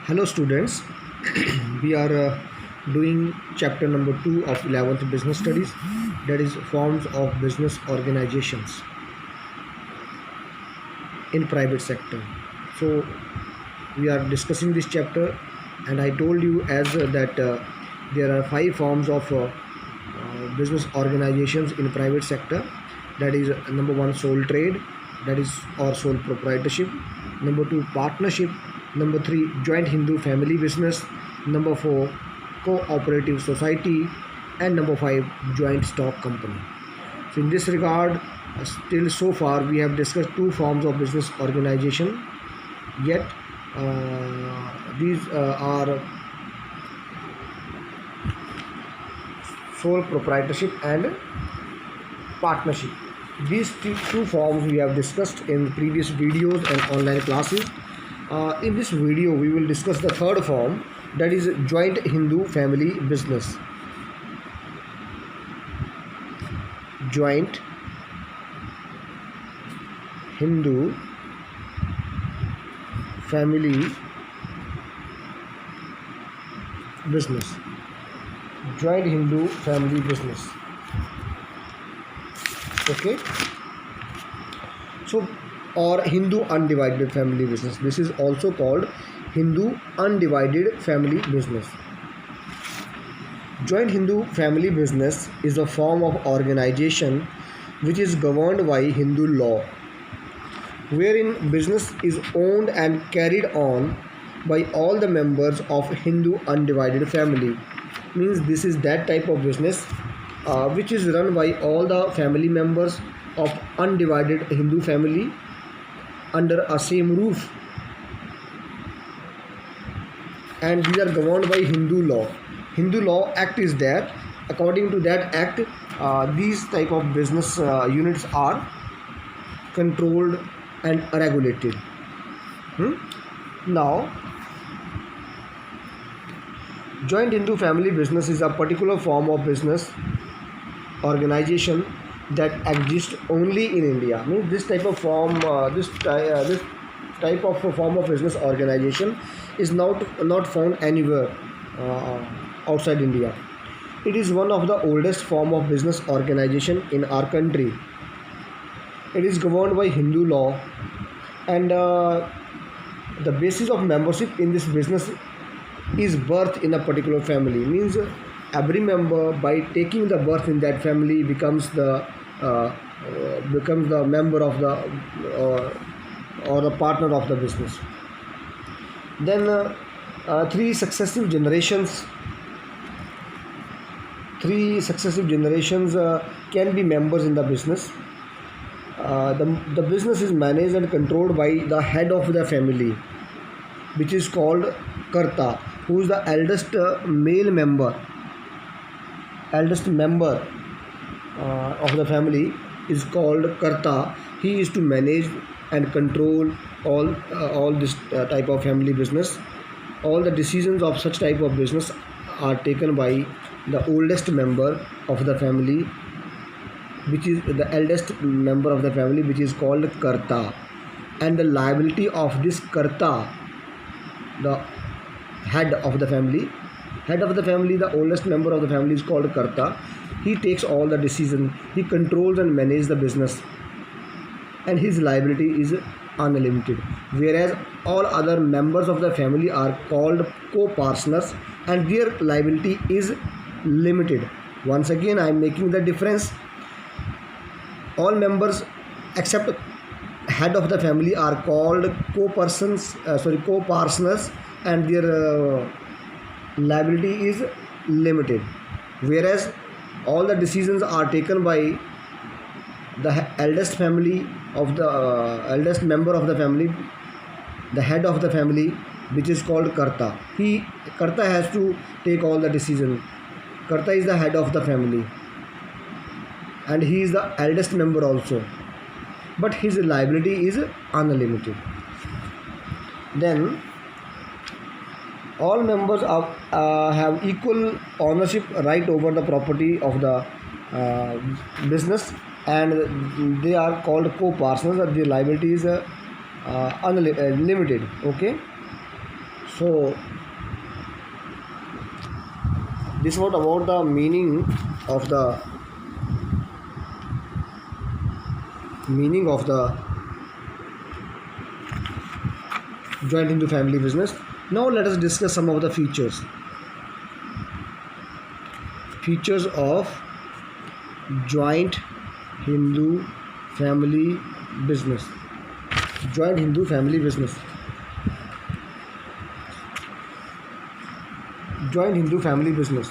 Hello students, we are doing chapter number 2 of 11th business studies, that is forms of business organizations in private sector. So we are discussing this chapter, and I told you that there are 5 forms of business organizations in private sector. That is number 1, sole trade, that is or sole proprietorship. Number 2, partnership. Number 3, joint Hindu family business. Number 4, cooperative society. And number 5, joint stock company. So in this regard, still so far we have discussed 2 forms of business organization, yet these are sole proprietorship and partnership. These two forms we have discussed in previous videos and online classes. In this video we will discuss the third form, that is joint Hindu family business. Joint Hindu family business. Joint Hindu family business. Okay, so or Hindu undivided family business. This is also called Hindu undivided family business. Joint Hindu family business is a form of organization which is governed by Hindu law, wherein business is owned and carried on by all the members of Hindu undivided family. Means this is that type of business which is run by all the family members of undivided Hindu family under a same roof, and these are governed by Hindu law. Hindu law act is there. According to that act, these type of business units are controlled and regulated. Now, joint Hindu family business is a particular form of business organization that exists only in India. Means this type of form, this type of form of business organization is not found anywhere outside India. It is one of the oldest form of business organization in our country. It is governed by Hindu law, and the basis of membership in this business is birth in a particular family. Means every member, by taking the birth in that family, becomes the member of the or the partner of the business. Then three successive generations can be members in the business. The business is managed and controlled by the head of the family, which is called Karta, who is the eldest member of the family is called Karta. He is to manage and control all this type of family business. All the decisions of such type of business are taken by the oldest member of the family, which is the eldest member of the family, which is called Karta. And the liability of this Karta, the head of the family, the oldest member of the family, is called Karta. He takes all the decisions, he controls and manages the business, and his liability is unlimited. Whereas all other members of the family are called co-partners, and their liability is limited. Once again, I am making the difference. All members except head of the family are called co-partners, and their liability is limited. Whereas all the decisions are taken by the eldest member of the family, the head of the family, which is called Karta. Karta has to take all the decisions. Karta is the head of the family, and he is the eldest member also, but his liability is unlimited. Then all members have equal ownership right over the property of the business, and they are called co-partners. The liability is unlimited. Okay, So this was about the meaning of the joint Hindu family business. Now let us discuss some of the features of joint Hindu family business. Joint Hindu family business. Joint Hindu family business.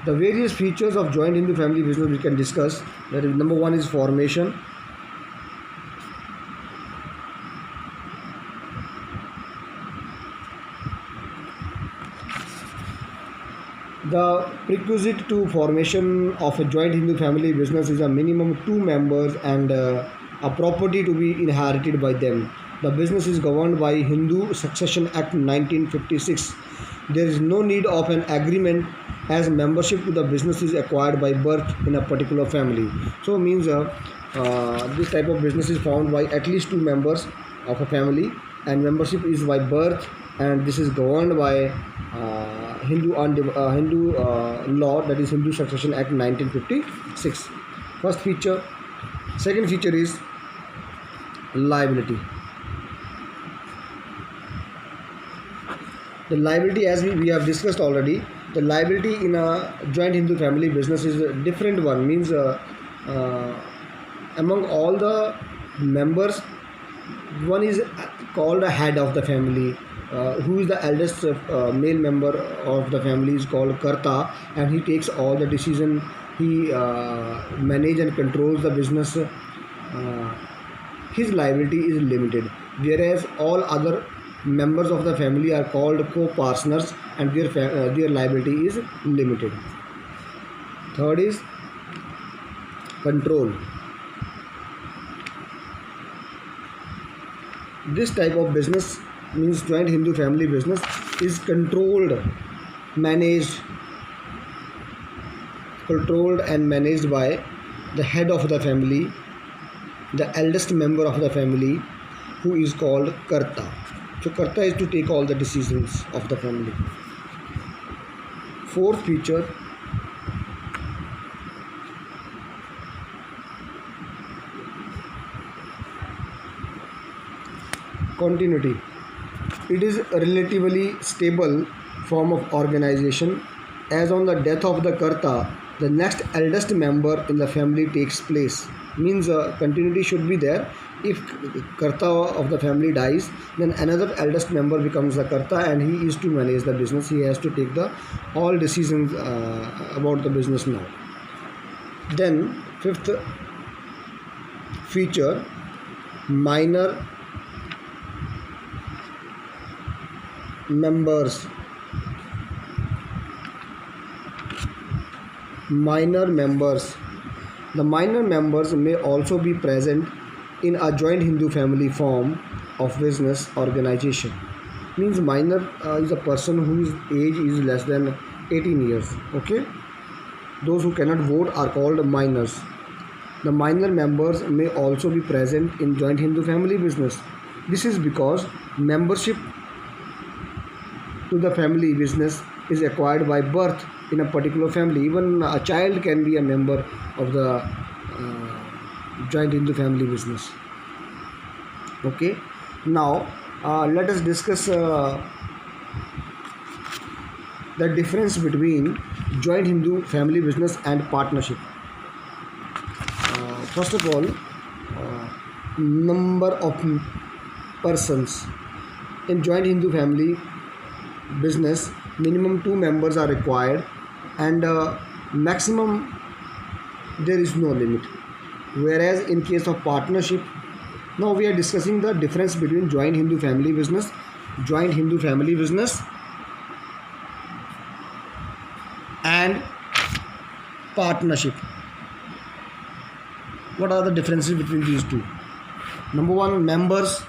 The various features of joint Hindu family business we can discuss. That is, number one is formation. The prerequisite to formation of a joint Hindu family business is a minimum 2 members and a property to be inherited by them. The business is governed by Hindu Succession Act 1956. There is no need of an agreement as membership to the business is acquired by birth in a particular family. So means this type of business is found by at least 2 members of a family, and membership is by birth, and this is governed by Hindu law, that is Hindu Succession Act 1956. First feature. Second feature is liability. The liability, as we have discussed already, the liability in a joint Hindu family business is a different one. Means among all the members, one is called a head of the family, who is the eldest male member of the family is called Karta, and he takes all the decision. He manage and controls the business. His liability is limited, whereas all other members of the family are called co-partners, and their liability is limited. Third is control. This type of business, means joint Hindu family business, is controlled and managed by the head of the family, the eldest member of the family, who is called Karta. So Karta is to take all the decisions of the family. Fourth feature, continuity. It is a relatively stable form of organization, as on the death of the Karta, the next eldest member in the family takes place. Means continuity should be there. If Karta of the family dies, then another eldest member becomes the Karta, and he is to manage the business. He has to take all decisions about the business now. Then fifth feature, minor members. The minor members may also be present in a joint Hindu family form of business organization. Means minor is a person whose age is less than 18 years. Okay, those who cannot vote are called minors. The minor members may also be present in joint Hindu family business. This is because membership to the family business is acquired by birth in a particular family. Even a child can be a member of the joint Hindu family business. Okay, now let us discuss the difference between joint Hindu family business and partnership. First of all, number of persons. In joint Hindu family business, minimum 2 members are required, and maximum there is no limit. Whereas in case of partnership, now we are discussing the difference between joint Hindu family business and partnership. What are the differences between these two? Number one, members.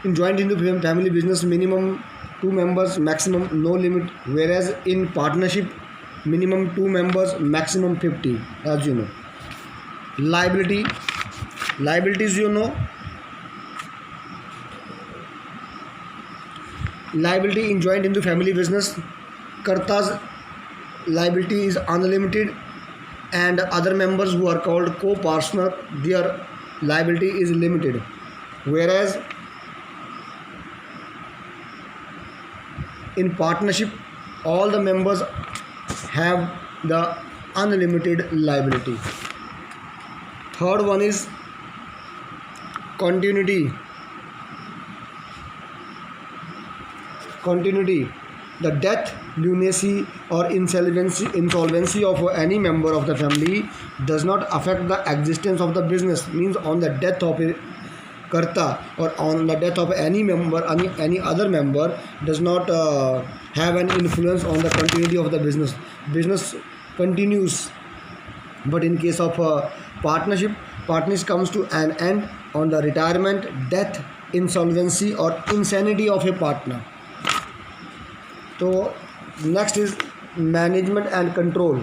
In joint Hindu family business, minimum 2 members, maximum no limit. Whereas in partnership, minimum 2 members, maximum 50, as you know. Liability. Liabilities, you know, liability in joint Hindu family business. Karta's liability is unlimited, and other members who are called co-partner, their liability is limited. Whereas in partnership, all the members have the unlimited liability. Third one is continuity. Continuity. The death, lunacy, or insolvency of any member of the family does not affect the existence of the business. Means on the death of a karta or on the death of any member, any other member does not have an influence on the continuity of the business. Business continues. But in case of partnership, partnership comes to an end on the retirement, death, insolvency, or insanity of a partner. So next is management and control.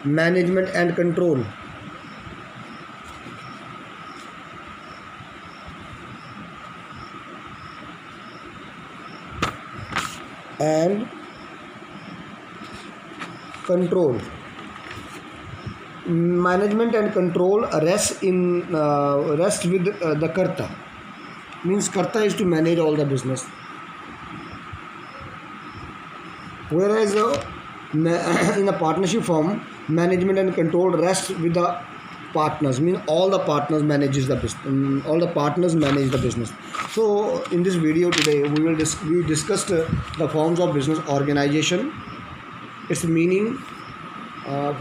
Management and control. And control. Management and control rest with the karta. Means karta is to manage all the business. Whereas in a partnership firm, management and control rests with the partners. Means all the partners manages the business. All the partners manage the business. So in this video today, we discussed the forms of business organization, its meaning,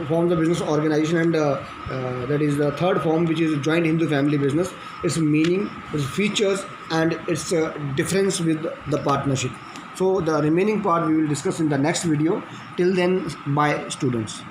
forms of business organization, and that is the third form, which is joint Hindu family business, its meaning, its features, and its difference with the partnership. So the remaining part we will discuss in the next video. Till then, bye students.